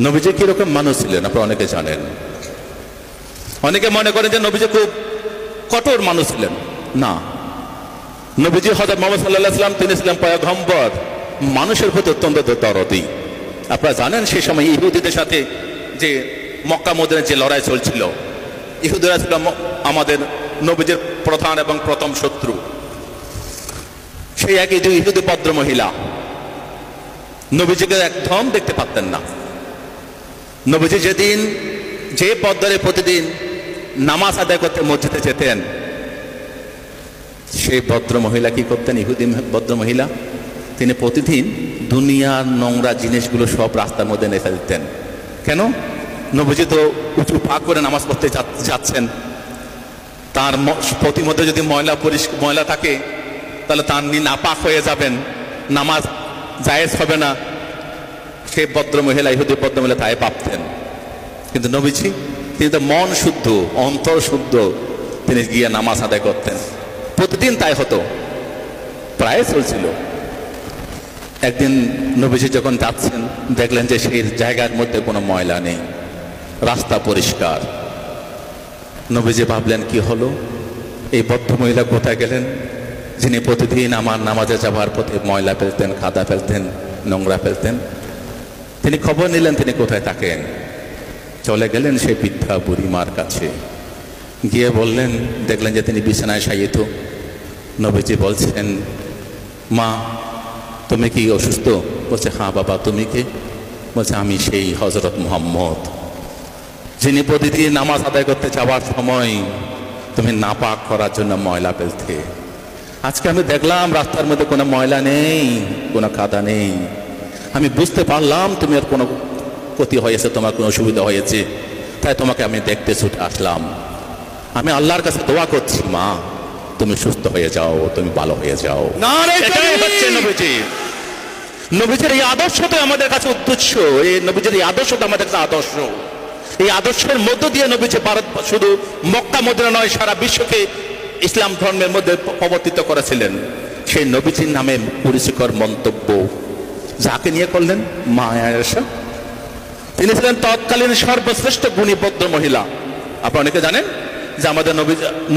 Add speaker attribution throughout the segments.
Speaker 1: নবীজি কিরকম মানুষ ছিলেন আপনারা অনেকে জানেন। অনেকে মনে করেন যে নবীজি খুব কঠোর মানুষ ছিলেন। না, নবীজি হযরত মুহাম্মদ সাল্লাল্লাহু আলাইহি ওয়াসাল্লাম তিনি ছিলেন পয়গম্বর, মানুষের প্রতি অত্যন্ত দরদী। আপনারা জানেন সেই সময় ইহুদিদের সাথে যে মক্কা মদিনায় যে লড়াই চলছিল, ইহুদিরা ছিল আমাদের নবীজির প্রধান এবং প্রথম শত্রু। সেই একই ইহুদি ভদ্র মহিলা নবীজিকে একদম দেখতে পারতেন না। নবীজি যেদিন যে পদ্মরে প্রতিদিন নামাজ আদায় করতে মসজিদে যেতেন, সেই ভদ্র মহিলা কি করতেন? ইহুদি ভদ্র মহিলা তিনি প্রতিদিন দুনিয়ার নোংরা জিনিসগুলো সব রাস্তার মধ্যে নেতা দিতেন। কেন? নবীজি তো উঁচু পা করে নামাজ পড়তে যাচ্ছেন, তার প্রতিমধ্যে যদি ময়লা থাকে তাহলে তার নাপাক হয়ে যাবেন, নামাজ জায়েজ হবে না। সেই ভদ্র মহিলা, ইহুদি ভদ্র মহিলা তাই ভাবতেন। কিন্তু নবীজি তিনি তো মন শুদ্ধ, অন্তর শুদ্ধ, তিনি গিয়ে নামাজ আদায় করতেন। প্রতিদিন তাই হতো, প্রায় চলছিল। একদিন নবীজি যখন যাচ্ছেন দেখলেন যে সেই জায়গার মধ্যে কোনো ময়লা নেই, রাস্তা পরিষ্কার। নবীজি ভাবলেন কি হলো, এই ভদ্র মহিলা কোথায় গেলেন যিনি প্রতিদিন আমার নামাজে যাওয়ার পথে ময়লা ফেলতেন, কাদা ফেলতেন, নোংরা ফেলতেন। তিনি খবর নিলেন তিনি কোথায় থাকেন। চলে গেলেন সেই বৃদ্ধা বুড়িমার কাছে, গিয়ে বললেন, দেখলেন যে তিনি বিছানায় শায়িত। নবীজি বলছেন, মা তুমি কি অসুস্থ? বলছে, হ্যাঁ বাবা, তুমি কে? বলছে, আমি সেই হযরত মুহাম্মদ যিনি প্রতিদিন নামাজ আদায় করতে যাওয়ার সময় তুমি নাপাক করার জন্য ময়লা ফেলতে। আজকে আমি দেখলাম রাস্তার মধ্যে কোনো ময়লা নেই, কোনো কাদা নেই। আমি বুঝতে পারলাম তুমি আর কোনো ক্ষতি হয়েছে, তোমার কোনো অসুবিধা হয়েছে, তাই তোমাকে আমি দেখতে ছুটে আসলাম। আমি আল্লাহর কাছে দোয়া করছি, মা তুমি সুস্থ হয়ে যাও, তুমি ভালো হয়ে যাও। এটাই হচ্ছে নবীজি। নবীজির এই আদর্শ তো আমাদের কাছে উদ্দেশ্য, এই নবীজির এই আদর্শ তো আমাদের কাছে আদর্শ। এই আদর্শের মধ্য দিয়ে নবীজি ভারত, শুধু মক্কা মদিনা নয়, সারা বিশ্বকে ইসলাম ধর্মের মধ্যে প্রবর্তিত করেছিলেন। সেই নবীজির নামে পরিচিকর মন্তব্য যাকে নিয়ে করলেন, মা আয়েশা। তিনি ছিলেন তৎকালীন সর্বশ্রেষ্ঠ গুণী ভদ্র মহিলা। আপনারা অনেকে জানেন যে আমাদের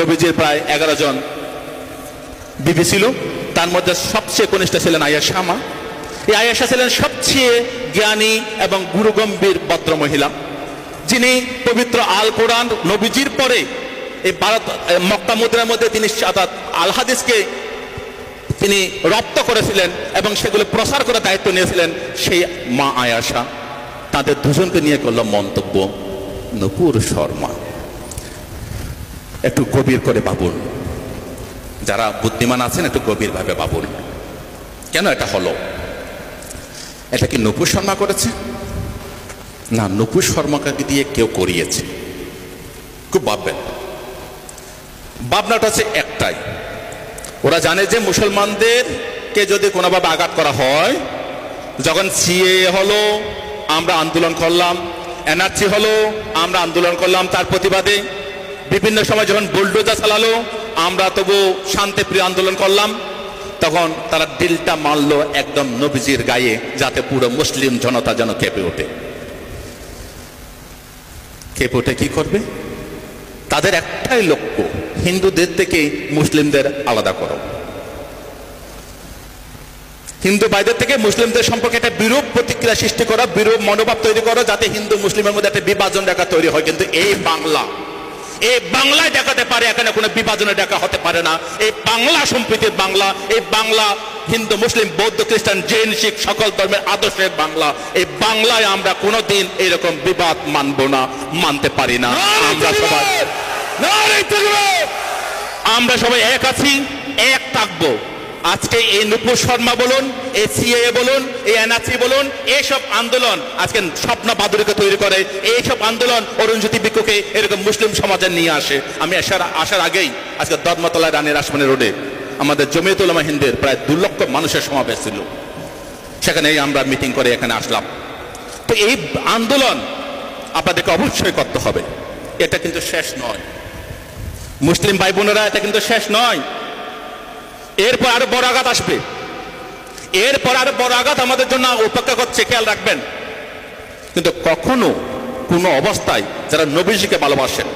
Speaker 1: নবীজির প্রায় 11 জন বিবি ছিল, তার মধ্যে সবচেয়ে কনিষ্ঠ ছিলেন আয়েশা মা। এই আয়েশা ছিলেন সবচেয়ে জ্ঞানী এবং গুরুগম্ভীর ভদ্র মহিলা, যিনি পবিত্র আল কোরআন নবীজির পরে এই ভারত মক্কা মদিনার মধ্যে তিনি আল হাদিসকে তিনি রপ্ত করেছিলেন এবং সেগুলো প্রসার করার দায়িত্ব নিয়েছিলেন সেই মা আয়েশা। তাদের দুজনকে নিয়ে করল মন্তব্য নূপুর শর্মা। একটু গভীর করে ভাবুন, যারা বুদ্ধিমান আছেন একটু গভীরভাবে ভাবুন, কেন এটা হলো? এটা কি নূপুর শর্মা করেছে? না, নূপুর শর্মাকে দিয়ে কেউ করিয়েছে। খুব ভাববেন। ভাবনাটা হচ্ছে একটাই, ওরা জানে যে মুসলমানদেরকে যদি কোনোভাবে আঘাত করা হয়, যখন সিএএ হলো আমরা আন্দোলন করলাম, এনআরসি হলো আমরা আন্দোলন করলাম তার প্রতিবাদে, বিভিন্ন সময় যখন বুলডোজার চালালো আমরা তবু শান্তিপ্রিয় আন্দোলন করলাম, তখন তারা দিলটা মারলো একদম নবীজির গায়ে, যাতে পুরো মুসলিম জনতা যেন কেঁপে ওঠে। কেঁপে ওঠে কি করবে? তাদের একটাই লক্ষ্য, হিন্দুদের থেকে মুসলিমদের আলাদা করো, হিন্দু ভাইদের থেকে মুসলিমদের সম্পর্কে একটা বিরূপ প্রতিক্রিয়া সৃষ্টি করা, বিরূপ মনোভাব তৈরি করো, যাতে হিন্দু মুসলিমের মধ্যে একটা বিভাজন রেখা তৈরি হয়। কিন্তু এই বাংলায় দেখাতে পারে, এখানে কোনো বিভাজনের দেখা হতে পারে না। এই বাংলা সম্প্রীতির বাংলা, এই বাংলা হিন্দু মুসলিম বৌদ্ধ খ্রিস্টান জৈন শিখ সকল ধর্মের আদর্শের বাংলা। এই বাংলায় আমরা কোনোদিন এরকম বিবাদ মানব না, মানতে পারি না। আমরা সবাই এক আছি, এক থাকবো। আজকে এই নূপুর শর্মা বলুন, এই সিএএ বলুন, এই এনআরসি বলুন, এইসব আন্দোলন আজকে স্বপ্ন বাদুড়িকে তৈরি করে। এইসব আন্দোলন অরুণজ্যোতি বিক্ষুকে এরকম মুসলিম সমাজে নিয়ে আসে। আমি আসার আগেই আজকে ধর্মতলায় রানী রাসমণি রোডে আমাদের জমিয়তুল উলামা হিন্দের প্রায় 2 লক্ষ মানুষের সমাবেশ ছিল, সেখানে আমরা মিটিং করে এখানে আসলাম। তো এই আন্দোলন আপনাদেরকে অবশ্যই করতে হবে, এটা কিন্তু শেষ নয় মুসলিম ভাই বোনেরা, এটা কিন্তু শেষ নয়। এরপর আরো বড় আঘাত আসবে, এরপর আরো বড় আঘাত আমাদের জন্য অপেক্ষা করছে, খেয়াল রাখবেন। কিন্তু কখনো কোনো অবস্থায় যারা নবীজিকে ভালোবাসেন,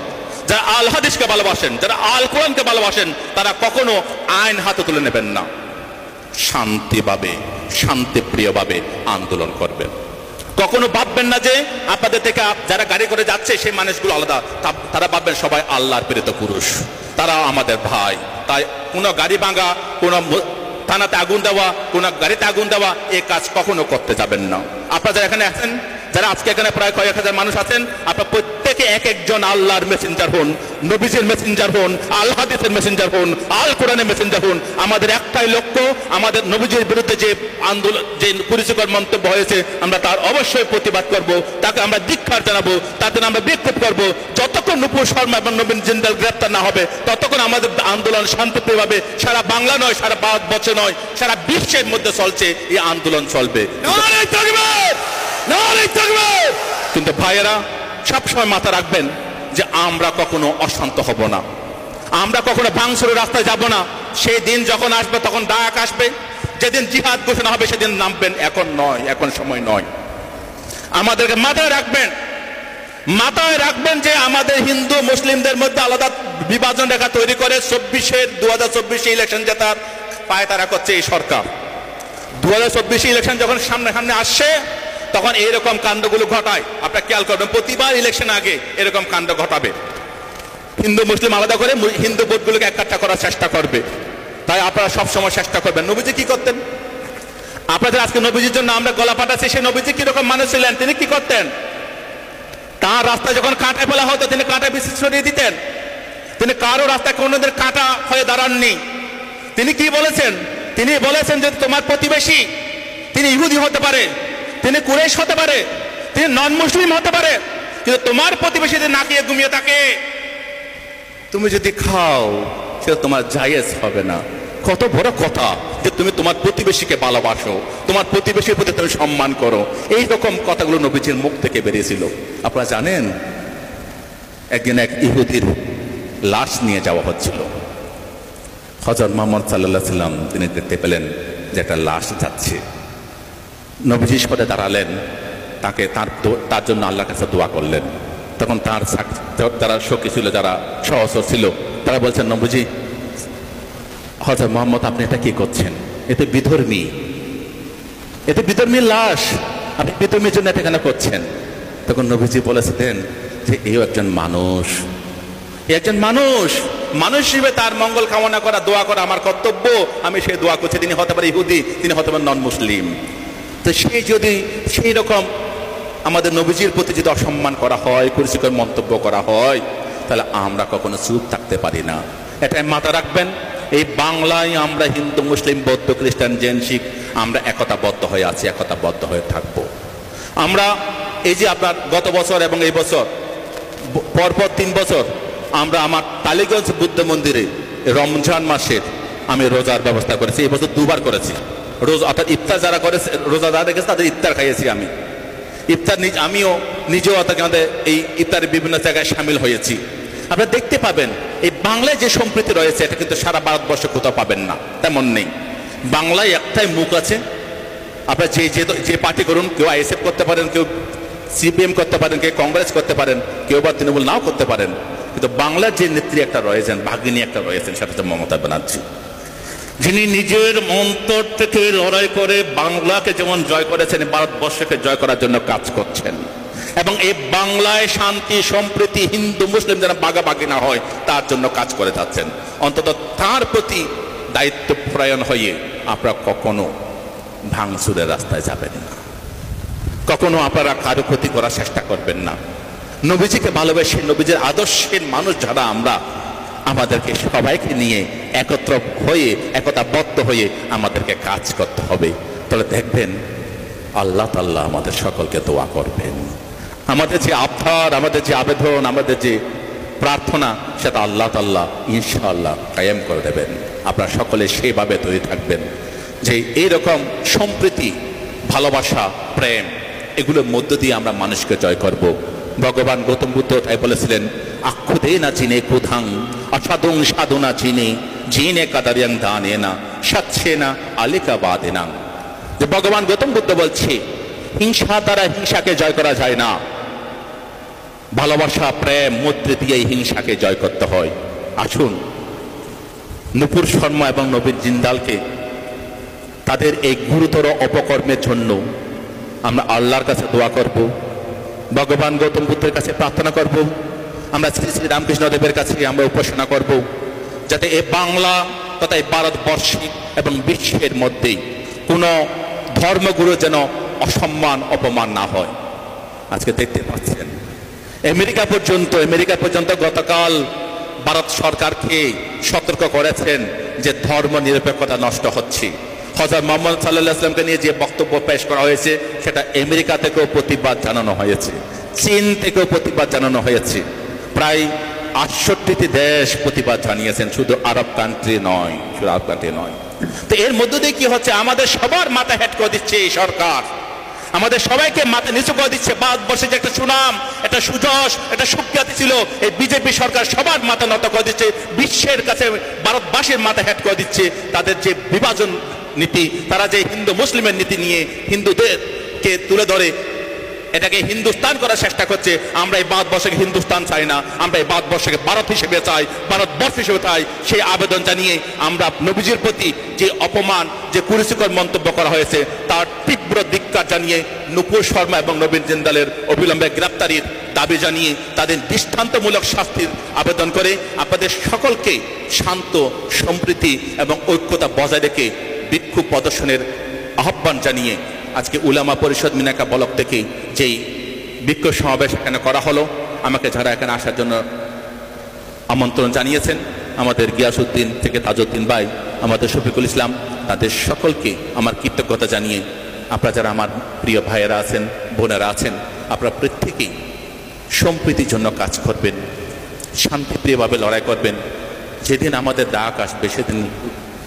Speaker 1: যারা আল হাদিসকে ভালোবাসেন, যারা আল কোরআনকে ভালোবাসেন, তারা কখনো আইন হাতে তুলে নেবেন না, শান্তিভাবে শান্তিপ্রিয়ভাবে আন্দোলন করবেন। কখনো ভাববেন না যে আপনাদের থেকে যারা গাড়ি করে যাচ্ছে সেই মানুষগুলো আলাদা, তারা ভাববেন সবাই আল্লাহর প্রেরিত পুরুষ, তারা আমাদের ভাই। তাই কোনো গাড়ি ভাঙা, কোনো থানাতে আগুন দেওয়া, কোনো গাড়িতে আগুন দেওয়া, এই কাজ কখনো করতে যাবেন না। আপনারা যারা এখানে আছেন, যারা আজকে এখানে প্রায় কয়েক হাজার মানুষ আছেন, আপনারা প্রত্যেকে এক একজন আল্লাহর মেসেঞ্জার হন, নবীজির মেসেঞ্জার হন, আল হাদিসের মেসেঞ্জার হন, আল কোরআনের মেসেঞ্জার হন। আমাদের একটাই লক্ষ্য, আমাদের নবীজির বিরুদ্ধে যে আন্দোলন, যে কুরুচিকর মন্তব্য হয়েছে, আমরা তার অবশ্যই প্রতিবাদ করব, তাকে আমরা ধিক্কার জানাবো, তাতে আমরা বিক্ষোভ করব। যতক্ষণ নূপুর শর্মা এবং নবীন জিন্দাল গ্রেপ্তার না হবে, ততক্ষণ আমাদের আন্দোলন শান্তিপ্রিয়ভাবে সারা বাংলা নয়, সারা ভারতবর্ষে নয়, সারা বিশ্বের মধ্যে চলছে, এই আন্দোলন চলবে। কিন্তু ভাইয়েরা সবসময় মাথা রাখবেন যে আমরা কখনো অশান্ত হব না, আমরা কখনো ভাঙচুরের রাস্তায় যাব না। সেই দিন যখন আসবে তখন ডাক আসবে, যেদিন জিহাদ ঘোষণা হবে সেদিন নামবেন, এখন নয়, এখন সময় নয়। আমাদেরকে মাথায় রাখবেন যে আমাদের হিন্দু মুসলিমদের মধ্যে আলাদা বিভাজন রেখা তৈরি করে 2024 ইলেকশন জেতার পায়তারা করছে এই সরকার। 2024 ইলেকশন যখন সামনে আসছে, তখন এইরকম কাণ্ডগুলো ঘটায়। আপনারা খেয়াল করবেন, প্রতিবার ইলেকশন আগে এরকম কাণ্ড ঘটাবে, হিন্দু মুসলিম আলাদা করে হিন্দু ভোটগুলোকে একাট্টা করার চেষ্টা করবে। তাই আপনারা সবসময় চেষ্টা করবেন। নবীজি কি করতেন? আপনাদের আজকে নবীজির জন্য আমরা গলা ফাটাচ্ছি, সেই নবীজি কিরকম মানুষ ছিলেন, তিনি কি করতেন? তার রাস্তায় যখন কাঁটায় ফেলা হতো, তিনি কাঁটায় বিশেষ সরিয়ে দিতেন। তিনি কারো রাস্তায় কোনোদিন কাঁটা হয়ে দাঁড়াননি। তিনি কি বলেছেন? তিনি বলেছেন যে তোমার প্রতিবেশী, তিনি ইহুদি হতে পারে, তিনি কুরাইশ হতে পারে, তিনি নন মুসলিম হতে পারে, কিন্তু তোমার প্রতিবেশী যদি না খেয়ে ঘুমিয়ে থাকে, তুমি যদি খাও, সেটা তোমার জায়েজ হবে না। কত বড় কথা যে তুমি তোমার প্রতিবেশীকে ভালোবাসো, তোমার প্রতিবেশীর প্রতি তুমি সম্মান করো। এই রকম কথাগুলো নবীজির মুখ থেকে বেরিয়েছিল। আপনারা জানেন, একদিন এক ইহুদির লাশ নিয়ে যাওয়া হচ্ছিল। হযরত মুহাম্মদ সাল্লাল্লাহু আলাইহি সাল্লাম তিনি দেখতে পেলেন যে একটা লাশ যাচ্ছে। নবীজি সরে দাঁড়ালেন, তার জন্য আল্লাহর কাছে দোয়া করলেন। তখন তার যারা সখী ছিল, যারা সহচর ছিল, তারা বলছেন, নবীজি, হযরত মুহাম্মদ আপনি এটা কি করছেন? এতে বিধর্মী লাশ, আপনি বিধর্মীর জন্য এটা কেন করছেন? তখন নবীজি বলেছিলেন যে এই একজন মানুষ, মানুষ হিসেবে তার মঙ্গল কামনা করা, দোয়া করা আমার কর্তব্য। আমি সেই দোয়া করছি। তিনি হতে পারে ইহুদি, তিনি হতে পারে নন মুসলিম। তো সেই রকম আমাদের নবীজির প্রতি যদি অসম্মান করা হয়, কুরুচিকর মন্তব্য করা হয়, তাহলে আমরা কখনো চুপ থাকতে পারি না। এটাই মাথা রাখবেন। এই বাংলায় আমরা হিন্দু মুসলিম বৌদ্ধ খ্রিস্টান জৈন শিখ আমরা একতাবদ্ধ হয়ে আছি, একতাবদ্ধ হয়ে থাকবো। আমরা এই যে আপনার গত বছর এবং এই বছর পরপর 3 বছর আমরা আমার টালিগঞ্জ বুদ্ধ মন্দিরে রমজান মাসের আমি রোজার ব্যবস্থা করেছি। এই বছর 2বার করেছি। অর্থাৎ ইফতার যারা করেছে, রোজাদার রেখেছে, তাদের ইফতার খাইয়েছি আমি। আমিও নিজেও আমাদের এই ইফতারের বিভিন্ন জায়গায় সামিল হয়েছি। আপনারা দেখতে পাবেন এই বাংলায় যে সম্প্রীতি রয়েছে, এটা কিন্তু সারা ভারতবর্ষে কোথাও পাবেন না, তেমন নেই। বাংলায় একটাই মুখ আছে। আপনারা যে পার্টি করুন, কেউ আইএসএফ করতে পারেন, কেউ সিপিএম করতে পারেন, কেউ কংগ্রেস করতে পারেন, কেউ বা তৃণমূল নাও করতে পারেন, কিন্তু বাংলার যে নেত্রী একটা রয়েছেন, ভাগিনী একটা রয়েছেন, সেটা হচ্ছে মমতা ব্যানার্জি, যিনি নিজের অন্তর থেকে লড়াই করে বাংলাকে যেমন জয় করেছেন, ভারতবর্ষকে জয় করার জন্য কাজ করছেন। এবং এই বাংলায় শান্তি সম্প্রীতি, হিন্দু মুসলিম যেন ভাগাভাগি না হয়, তার জন্য কাজ করে যাচ্ছেন। অন্তত তার প্রতি দায়িত্ব প্রয়ণ হয়ে আপনারা কখনো ভাঙচুরের রাস্তায় যাবেন না, কখনো আপনারা কারো ক্ষতি করার চেষ্টা করবেন না। নবীজিকে ভালোবেসে, নবীজির আদর্শের মানুষ যারা আমরা, আমাদেরকে সবাইকে নিয়ে একত্র হয়ে, একতাবদ্ধ হয়ে আমাদেরকে কাজ করতে হবে। তাহলে দেখবেন আল্লাহ তাআলা আমাদের সকলকে দোয়া করবেন। আমাদের যে আবদার, আমাদের যে আবেদন, আমাদের যে প্রার্থনা, সেটা আল্লাহ তাআলা ইনশাআল্লাহ কায়েম করে দেবেন। আপনারা সকলে সেইভাবে তৈরি থাকবেন যে এইরকম সম্প্রীতি, ভালোবাসা, প্রেম, এগুলোর মধ্য দিয়ে আমরা মানুষকে জয় করব। ভগবান গৌতম বুদ্ধ তাই বলেছিলেন, আক্ষুদে না চিনে কুধাং অসাধুং সাধুনা জিনে কাদারিয়াং দানে না সাচ্ছে না আলিকা বাদে না। যে ভগবান গৌতম বুদ্ধ বলছে হিংসা দ্বারা হিংসাকে জয় করা যায় না, ভালোবাসা প্রেম মৈত্রী দিয়ে হিংসাকে জয় করতে হয়। আসুন নূপুর শর্মা এবং নবীন জিন্দালকে তাদের এই গুরুতর অপকর্মের জন্য আমরা আল্লাহর কাছে দোয়া করব, ভগবান গৌতম বুদ্ধের কাছে প্রার্থনা করব, আমরা শ্রী শ্রী রামকৃষ্ণ দেবের কাছে আমরা উপাসনা করব, যাতে এই বাংলা তথা এই ভারতবর্ষে এবং বিশ্বের মধ্যেই কোনো ধর্মগুরু যেন অসম্মান অপমান না হয়। আজকে দেখতে পাচ্ছেন আমেরিকা পর্যন্ত গতকাল ভারত সরকারকে সতর্ক করেছেন যে ধর্ম নিরপেক্ষতা নষ্ট হচ্ছে। হযরত মুহাম্মদ সাল্লাল্লাহু আলাইহি ওয়াসাল্লামকে নিয়ে যে বক্তব্য পেশ করা হয়েছে সেটা আমেরিকা থেকেও প্রতিবাদ জানানো হয়েছে, চীন থেকেও প্রতিবাদ জানানো হয়েছে। প্রায় ৬৮টি দেশ প্রতিবাদ জানিয়েছেন, শুধু আরব কান্ট্রি নয়। তো এর মধ্য দিয়ে কি হচ্ছে, আমাদের সবার মাথা হেট করে দিচ্ছে এই সরকার, আমাদের সবাইকে মাথা নিচু করে দিচ্ছে। ভারতবর্ষে যে একটা সুনাম, একটা সুযশ, একটা সুখ্যাতি ছিল, এই বিজেপি সরকার সবার মাথা নত করে দিচ্ছে, বিশ্বের কাছে ভারতবাসীর মাথা হেট করে দিচ্ছে। তাদের যে বিভাজন নীতি, তারা যে হিন্দু মুসলিমের নীতি নিয়ে হিন্দুদেরকে তুলে ধরে এটাকে হিন্দুস্তান করার চেষ্টা করছে। আমরা এই ভারতবর্ষকে হিন্দুস্তান চাই না, আমরা এই ভারতবর্ষকে ভারত হিসেবে চাই, ভারতবর্ষ হিসেবে চাই। সেই আবেদন জানিয়ে আমরা নবীজির প্রতি যে অপমান, যে কুরুচিকর মন্তব্য করা হয়েছে তার তীব্র ধিক্কার জানিয়ে নূপুর শর্মা এবং নবীন জিন্দালের অবিলম্বে গ্রেপ্তারির দাবি জানিয়ে তাদের দৃষ্টান্তমূলক শাস্তির আবেদন করে আপনাদের সকলকে শান্ত, সম্প্রীতি এবং ঐক্যতা বজায় রেখে বিক্ষোভ প্রদর্শনের আহ্বান জানিয়ে আজকে উলামা পরিষদ মিনাকা ব্লক থেকে যেই বিক্ষোভ সমাবেশ এখানে করা হলো, আমাকে যারা এখানে আসার জন্য আমন্ত্রণ জানিয়েছেন, আমাদের গিয়াসউদ্দিন থেকে তাজউদ্দিন ভাই, আমাদের শফিকুল ইসলাম, তাদের সকলকে আমার কৃতজ্ঞতা জানিয়ে আপনারা যারা আমার প্রিয় ভাইয়েরা আছেন, বোনেরা আছেন, আপনারা প্রত্যেকেই সম্প্রীতির জন্য কাজ করবেন, শান্তিপ্রিয়ভাবে লড়াই করবেন। যেদিন আমাদের ডাক আসবে সেদিন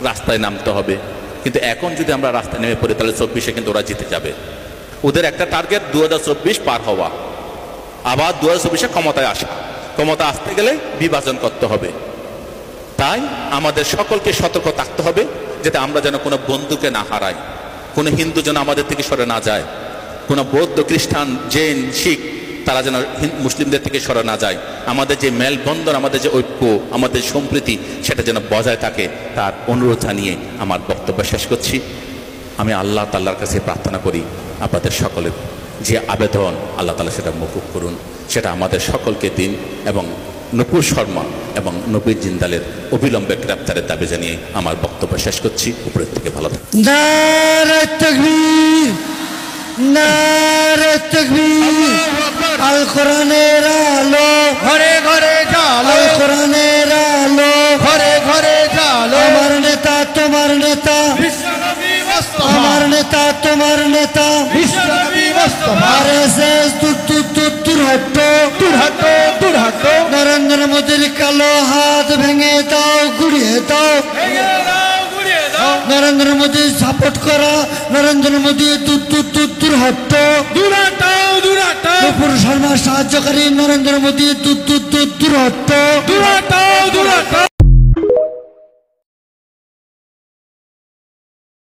Speaker 1: রাস্তায় নামতে হবে, কিন্তু এখন যদি আমরা রাস্তায় নেমে পড়ি তাহলে ২৪-এ কিন্তু ওরা জিতে যাবে। ওদের একটা টার্গেট ২০২৪ পার হওয়া, আবার ২০২৪-এ ক্ষমতায় আসা। ক্ষমতা আসতে গেলে বিভাজন করতে হবে। তাই আমাদের সকলকে সতর্ক থাকতে হবে যাতে আমরা যেন কোনো বন্ধুকে না হারাই, কোনো হিন্দু যেন আমাদের থেকে সরে না যায়, কোনো বৌদ্ধ, খ্রিস্টান, জৈন, শিখ তারা যেন মুসলিমদের থেকে সরে না যায়। আমাদের যে মেলবন্ধন, আমাদের যে ঐক্য, আমাদের সম্প্রীতি সেটা যেন বজায় থাকে, তার অনুরোধ জানিয়ে আমার বক্তব্য শেষ করছি। আমি আল্লাহ তাআলার কাছে প্রার্থনা করি আপনাদের সকলের যে আবেদন আল্লাহ তাআলা সেটা মকুব করুন, সেটা আমাদের সকলকে দিন। এবং নূপুর শর্মা এবং নবীন জিন্দালের অবিলম্বে গ্রেপ্তারের দাবি জানিয়ে আমার বক্তব্য শেষ করছি। উপরের থেকে ভালো থাকুন।
Speaker 2: নারে তাকবীর, নারে তাকবীর। আল কোরআনের আলো ঘরে ঘরে জ্বালো, আল কোরআনের আলো ঘরে ঘরে জ্বালো। আমার নেতা তোমার নেতা বিশ্বনবী মুস্তাফা, আমার নেতা তোমার নেতা বিশ্বনবী মুস্তাফা। আরএসএস তুর হটো, তুর হটো, তুর হটো। নরেন্দ্র মোদীর কালো হাত ভেঙে দাও, গুড়িয়ে দাও, ভেঙে দাও, গুড়িয়ে দাও। নরেন্দ্র মোদী সাপোর্ট করা, নরেন্দ্র মোদী তুর হটো, দূর হটাও, দূর হটাও। নূপুর শর্মা সাহায্যকারী, নরেন্দ্র মোদী তুর হটো, দূর হটাও, দূর হটাও।